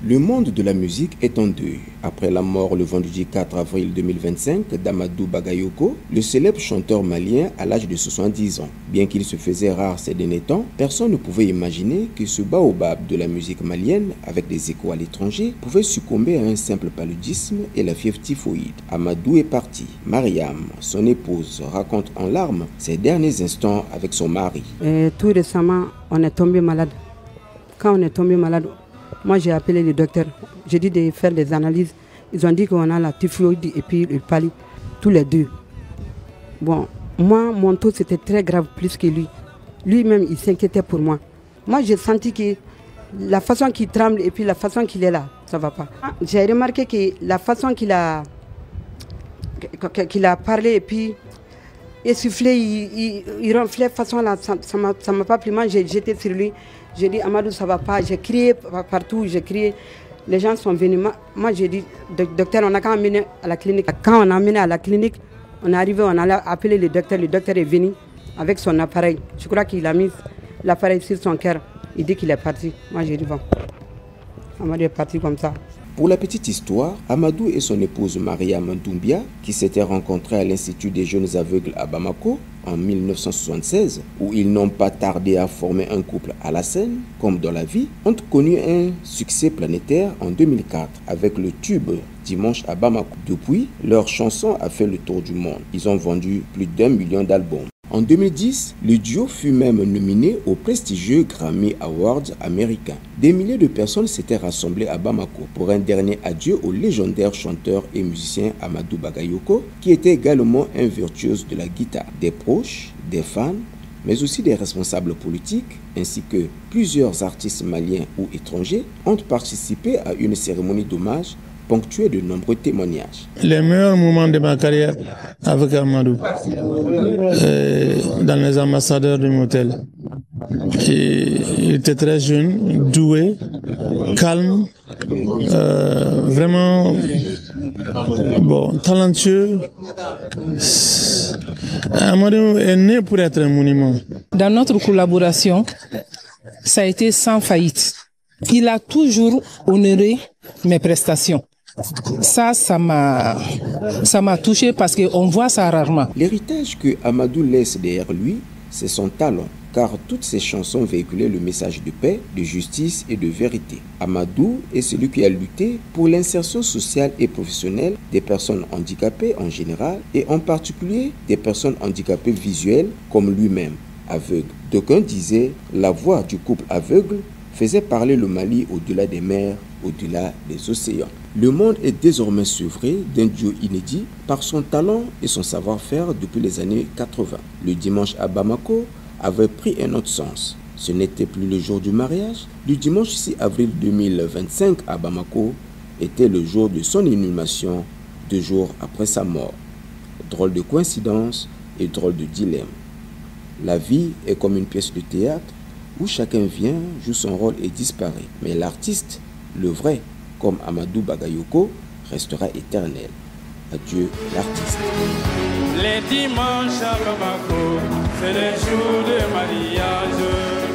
Le monde de la musique est en deuil. Après la mort le vendredi 4 avril 2025 d'Amadou Bagayoko, le célèbre chanteur malien à l'âge de 70 ans. Bien qu'il se faisait rare ces derniers temps, personne ne pouvait imaginer que ce baobab de la musique malienne, avec des échos à l'étranger, pouvait succomber à un simple paludisme et la fièvre typhoïde. Amadou est parti. Mariam, son épouse, raconte en larmes ses derniers instants avec son mari. Tout récemment, on est tombé malade. Quand on est tombé malade, moi, j'ai appelé le docteur. J'ai dit de faire des analyses. Ils ont dit qu'on a la typhoïde et puis le palu, tous les deux. Bon, moi, mon taux, c'était très grave, plus que lui. Lui-même, il s'inquiétait pour moi. Moi, j'ai senti que la façon qu'il tremble et puis la façon qu'il est là, ça ne va pas. J'ai remarqué que la façon qu'il a parlé et puis essoufflé, il ronflait de façon là, ça ne m'a pas plu. Moi, j'ai jeté sur lui. J'ai dit, Amadou, ça ne va pas. J'ai crié partout, j'ai crié. Les gens sont venus. Moi, j'ai dit, docteur, on a qu'à emmener à la clinique. Quand on a emmené à la clinique, on est arrivé, on a appelé le docteur. Le docteur est venu avec son appareil. Je crois qu'il a mis l'appareil sur son cœur. Il dit qu'il est parti. Moi, j'ai dit, bon, Amadou est parti comme ça. Pour la petite histoire, Amadou et son épouse Mariam Doumbia, qui s'étaient rencontrés à l'Institut des jeunes aveugles à Bamako en 1976, où ils n'ont pas tardé à former un couple à la scène, comme dans la vie, ont connu un succès planétaire en 2004 avec le tube Dimanche à Bamako. Depuis, leur chanson a fait le tour du monde. Ils ont vendu plus d'1 million d'albums. En 2010, le duo fut même nominé au prestigieux Grammy Awards américain. Des milliers de personnes s'étaient rassemblées à Bamako pour un dernier adieu au légendaire chanteur et musicien Amadou Bagayoko, qui était également un virtuose de la guitare. Des proches, des fans, mais aussi des responsables politiques, ainsi que plusieurs artistes maliens ou étrangers, ont participé à une cérémonie d'hommage ponctué de nombreux témoignages. Les meilleurs moments de ma carrière avec Amadou, dans les ambassadeurs du motel. Il était très jeune, doué, calme, vraiment bon, talentueux. Amadou est né pour être un monument. Dans notre collaboration, ça a été sans faillite. Il a toujours honoré mes prestations. Ça m'a touché parce qu'on voit ça rarement. L'héritage que Amadou laisse derrière lui, c'est son talent, car toutes ses chansons véhiculaient le message de paix, de justice et de vérité. Amadou est celui qui a lutté pour l'insertion sociale et professionnelle des personnes handicapées en général et en particulier des personnes handicapées visuelles comme lui-même, aveugle. D'aucuns disaient la voix du couple aveugle faisait parler le Mali au-delà des mers, au-delà des océans. Le monde est désormais sevré d'un duo inédit par son talent et son savoir-faire depuis les années 80. Le dimanche à Bamako avait pris un autre sens. Ce n'était plus le jour du mariage. Le dimanche 6 avril 2025 à Bamako était le jour de son inhumation, 2 jours après sa mort. Drôle de coïncidence et drôle de dilemme. La vie est comme une pièce de théâtre où chacun vient, joue son rôle et disparaît. Mais l'artiste, le vrai, comme Amadou Bagayoko, restera éternel. Adieu l'artiste. Les dimanches à Bamako, c'est les jours de mariage.